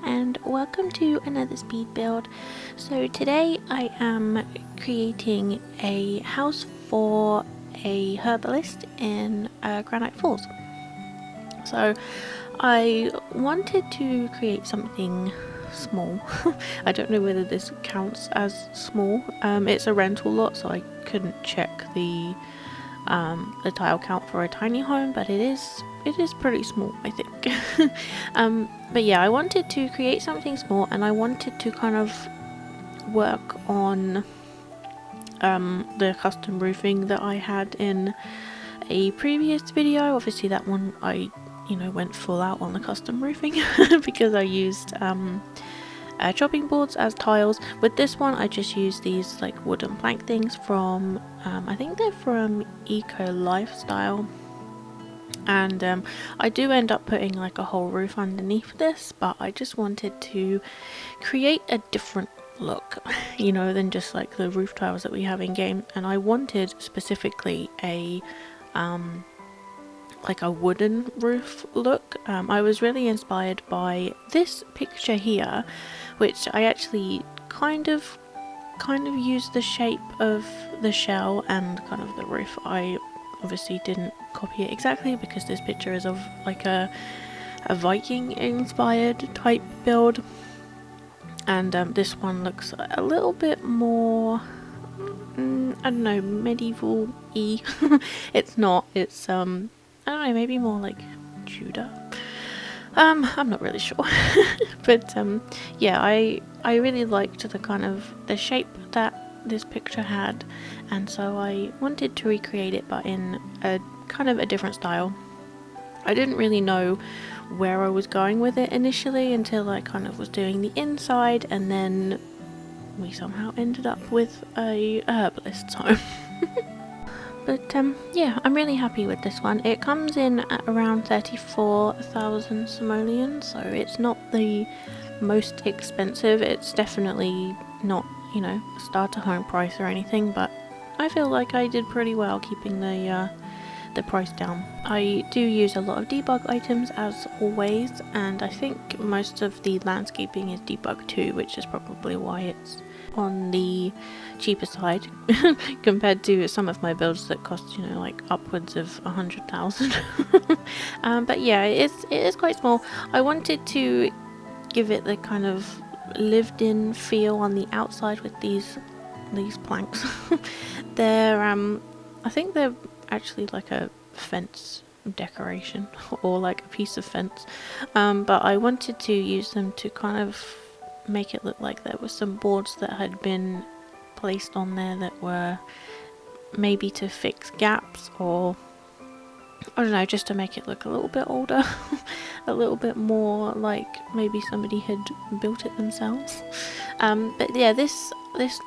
and welcome to another speed build. So today I am creating a house for a herbalist in Granite Falls. So I wanted to create something small. I don't know whether this counts as small. It's a rental lot, so I couldn't check the tile count for a tiny home, but it is pretty small, I think. But yeah, I wanted to create something small, and I wanted to kind of work on the custom roofing that I had in a previous video. Obviously that one I went full out on the custom roofing because I used chopping boards as tiles. With this one I just used these like wooden plank things from I think they're from Eco Lifestyle, and I do end up putting like a whole roof underneath this, but I just wanted to create a different look than just like the roof tiles that we have in game, and I wanted specifically a like a wooden roof look. I was really inspired by this picture here, which I actually kind of used the shape of the shell and kind of the roof. I obviously didn't copy it exactly because this picture is of like a Viking inspired type build, and this one looks a little bit more I don't know, medieval-y. It's not, it's I don't know, maybe more like Tudor. I'm not really sure. But yeah, I really liked the kind of the shape that this picture had, and so I wanted to recreate it, but in a kind of a different style. I didn't really know where I was going with it initially until I kind of was doing the inside, and then we somehow ended up with a herbalist home. But yeah, I'm really happy with this one. It comes in at around 34,000 simoleons, so it's not the most expensive. It's definitely not, a starter home price or anything, but I feel like I did pretty well keeping the price down. I do use a lot of debug items as always, and I think most of the landscaping is debug too, which is probably why it's on the cheaper side compared to some of my builds that cost like upwards of 100,000. But yeah, it is quite small. I wanted to give it the kind of lived in feel on the outside with these planks. They're I think they're actually like a fence decoration or like a piece of fence, but I wanted to use them to kind of make it look like there were some boards that had been placed on there that were maybe to fix gaps, or I don't know, just to make it look a little bit older. A little bit more like maybe somebody had built it themselves. But yeah, this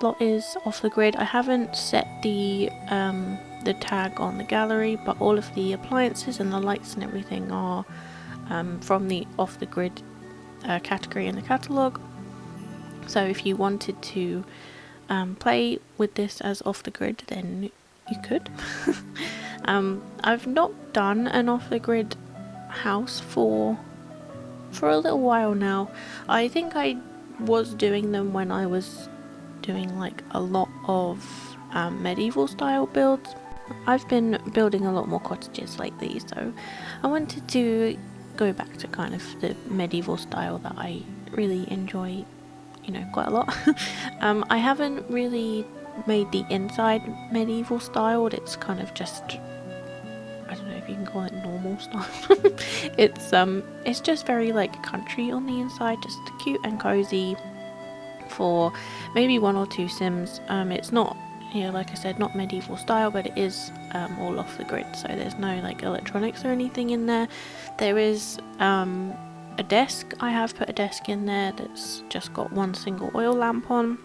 lot is off the grid. I haven't set the tag on the gallery, but all of the appliances and the lights and everything are from the off the grid category in the catalogue. So if you wanted to play with this as off the grid, then you could. I've not done an off the grid house for a little while now. I think I was doing them when I was doing like a lot of medieval style builds. I've been building a lot more cottages lately, so I wanted to go back to kind of the medieval style that I really enjoy quite a lot. I haven't really made the inside medieval styled. It's kind of just, I don't know if you can call it normal style. It's just very like country on the inside, just cute and cozy for maybe 1 or 2 sims. It's not, like I said, not medieval style, but it is all off the grid, so there's no like electronics or anything in there. There is a desk. I have put a desk in there that's just got one single oil lamp on,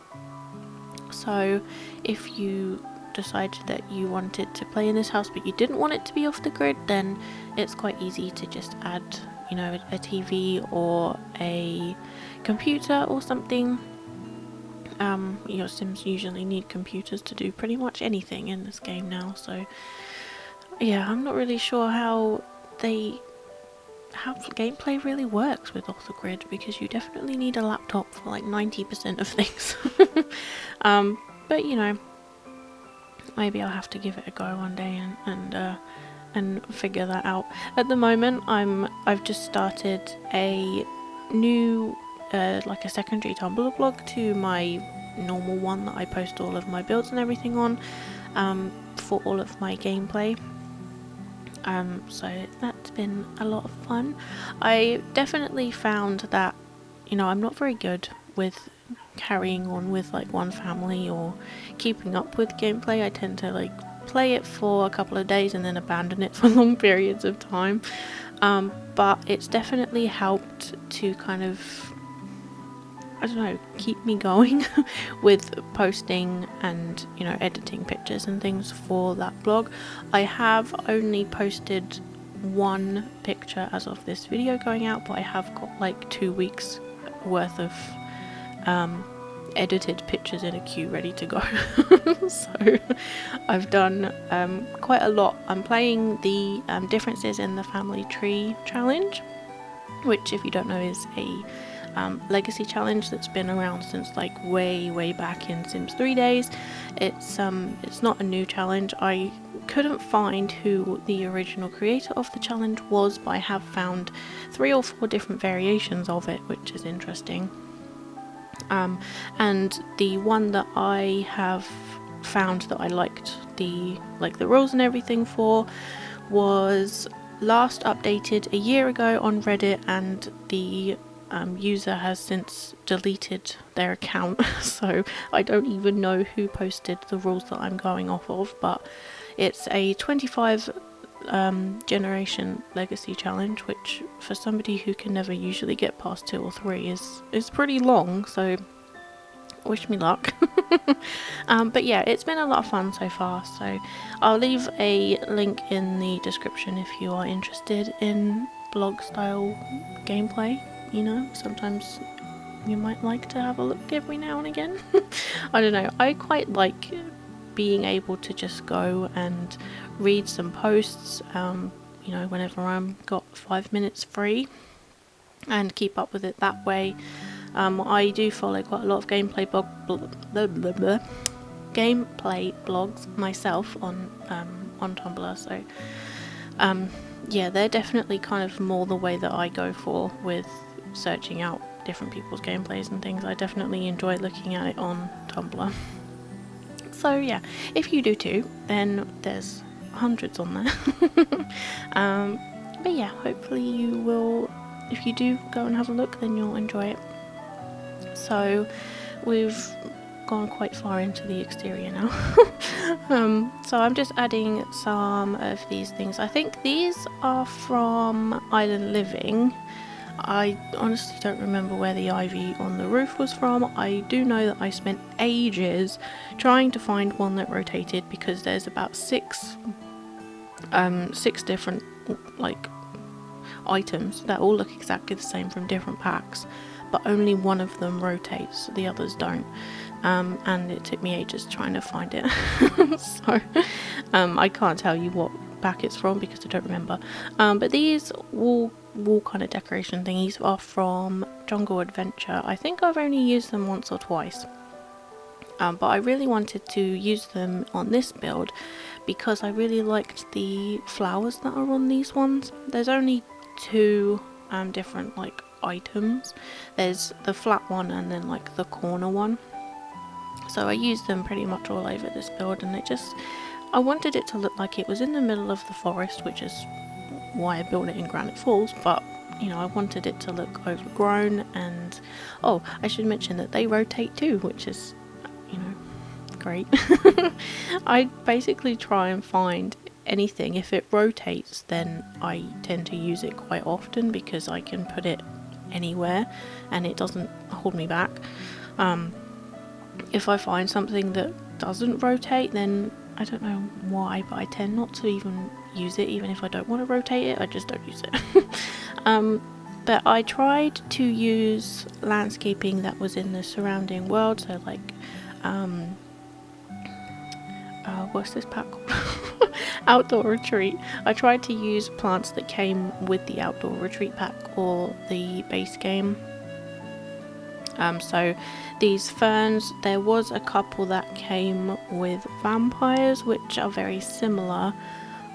so if you decided that you wanted to play in this house but you didn't want it to be off the grid, then it's quite easy to just add a TV or a computer or something. Your sims usually need computers to do pretty much anything in this game now, so yeah, I'm not really sure how they how gameplay really works with Author Grid, because you definitely need a laptop for like 90% of things. But you know, maybe I'll have to give it a go one day and figure that out. At the moment, I've just started a new like a secondary Tumblr blog to my normal one that I post all of my builds and everything on, for all of my gameplay. So that's been a lot of fun. I definitely found that, you know, I'm not very good with carrying on with like one family or keeping up with gameplay. I tend to like play it for a couple of days and then abandon it for long periods of time. But it's definitely helped to kind of, I don't know, keep me going with posting and, you know, editing pictures and things for that blog. I have only posted one picture as of this video going out, but I have got like 2 weeks worth of edited pictures in a queue ready to go. So I've done quite a lot. I'm playing the differences in the family tree challenge, which, if you don't know, is a legacy challenge that's been around since like way back in Sims 3 days. It's not a new challenge. I couldn't find who the original creator of the challenge was, but I have found 3 or 4 different variations of it, which is interesting. And the one that I have found that I liked the rules and everything for was last updated a year ago on Reddit, and the user has since deleted their account, so I don't even know who posted the rules that I'm going off of, but it's a 25 generation legacy challenge, which for somebody who can never usually get past 2 or 3 is pretty long, so wish me luck. But yeah, it's been a lot of fun so far, so I'll leave a link in the description if you are interested in blog style gameplay. You know, sometimes you might like to have a look every now and again. I don't know, I quite like being able to just go and read some posts, you know, whenever I'm got 5 minutes free, and keep up with it that way. I do follow quite a lot of gameplay blogs myself on Tumblr, so yeah, they're definitely kind of more the way that I go for with searching out different people's gameplays and things. I definitely enjoy looking at it on Tumblr. So yeah, if you do too, then there's hundreds on there. But yeah, hopefully you will, if you do go and have a look, then you'll enjoy it. So we've gone quite far into the exterior now. So I'm just adding some of these things. I think these are from Island Living. I honestly don't remember where the ivy on the roof was from. I do know that I spent ages trying to find one that rotated, because there's about 6 different like items that all look exactly the same from different packs, but only one of them rotates, the others don't. And it took me ages trying to find it. So I can't tell you what pack it's from because I don't remember. But these wall kind of decoration thingies are from Jungle Adventure. I think I've only used them once or twice. But I really wanted to use them on this build because I really liked the flowers that are on these ones. There's only 2 different like items. There's the flat one and then like the corner one. So I used them pretty much all over this build, and I wanted it to look like it was in the middle of the forest, which is why I built it in Granite Falls, but you know, I wanted it to look overgrown. And oh, I should mention that they rotate too, which is, you know, great. I basically try and find anything, if it rotates then I tend to use it quite often because I can put it anywhere and it doesn't hold me back. If I find something that doesn't rotate, then I don't know why, but I tend not to even use it. Even if I don't want to rotate it, I just don't use it. But I tried to use landscaping that was in the surrounding world, so like what's this pack called? outdoor retreat. I tried to use plants that came with the outdoor retreat pack or the base game. So these ferns, there was a couple that came with vampires, which are very similar,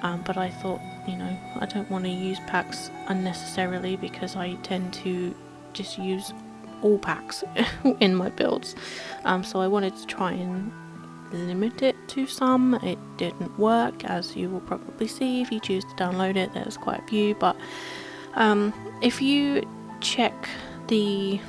but I thought, you know, I don't want to use packs unnecessarily because I tend to just use all packs in my builds. So I wanted to try and limit it to some. It didn't work, as you will probably see if you choose to download it. There's quite a few, but if you check the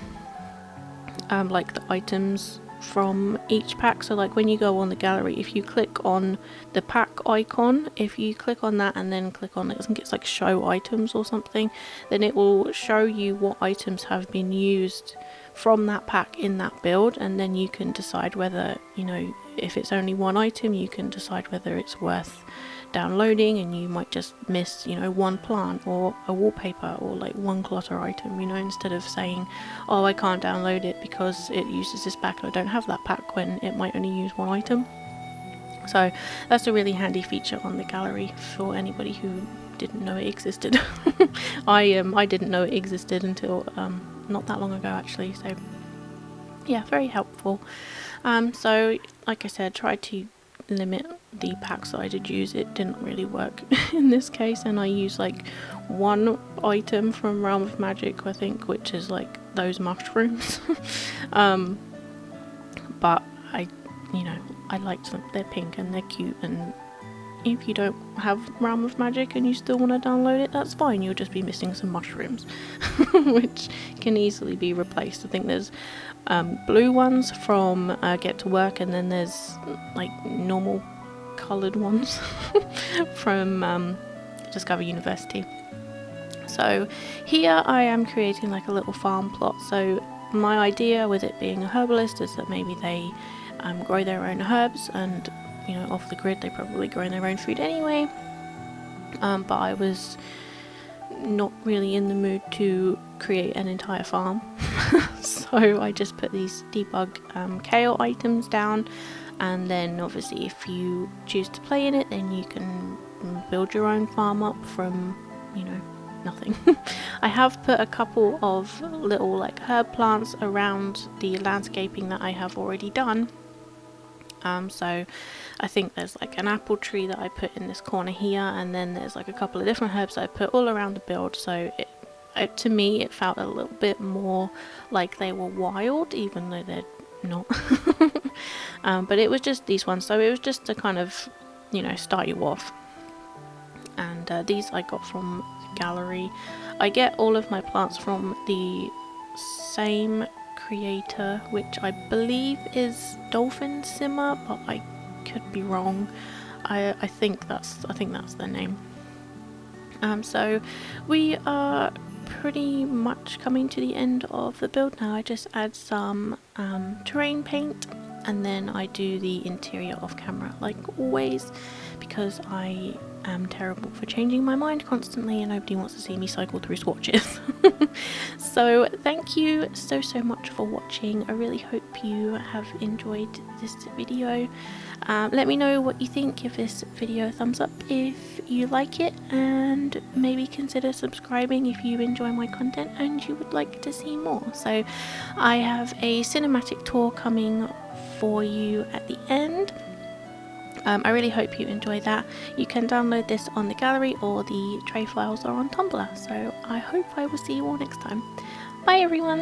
like the items from each pack, so like when you go on the gallery, if you click on the pack icon, if you click on that and then click on it, I think it's like show items or something, then it will show you what items have been used from that pack in that build, and then you can decide whether, you know, if it's only one item, you can decide whether it's worth downloading, and you might just miss, you know, one plant or a wallpaper or like one clutter item, you know, instead of saying, oh, I can't download it because it uses this pack and I don't have that pack, when it might only use one item. So that's a really handy feature on the gallery for anybody who didn't know it existed. I didn't know it existed until not that long ago actually, so yeah, very helpful. So like I said, try to limit the packs that I did use. It didn't really work in this case, and I used like one item from Realm of Magic, I think, which is like those mushrooms. But I, you know, I liked them. They're pink and they're cute, and if you don't have Realm of Magic and you still want to download it, that's fine. You'll just be missing some mushrooms, which can easily be replaced. I think there's blue ones from Get to Work, and then there's like normal coloured ones from Discover University. So here I am creating like a little farm plot. So my idea with it being a herbalist is that maybe they grow their own herbs, and you know, off the grid they probably grow their own food anyway, but I was not really in the mood to create an entire farm. So I just put these debug kale items down, and then obviously if you choose to play in it, then you can build your own farm up from, you know, nothing. I have put a couple of little like herb plants around the landscaping that I have already done. So I think there's like an apple tree that I put in this corner here, and then there's like a couple of different herbs that I put all around the build, so to me it felt a little bit more like they were wild, even though they're not. But it was just these ones, so it was just to kind of, you know, start you off. And these I got from the gallery. I get all of my plants from the same creator, which I believe is Dolphin Simmer, but I could be wrong. I think that's their name. So we are pretty much coming to the end of the build now. I just add some terrain paint, and then I do the interior off camera like always, because I am terrible for changing my mind constantly and nobody wants to see me cycle through swatches. So thank you so much for watching. I really hope you have enjoyed this video. Let me know what you think. Give this video a thumbs up if you like it, and maybe consider subscribing if you enjoy my content and you would like to see more. So I have a cinematic tour coming for you at the end. I really hope you enjoy that. You can download this on the gallery, or the tray files are on Tumblr. So I hope I will see you all next time. Bye everyone!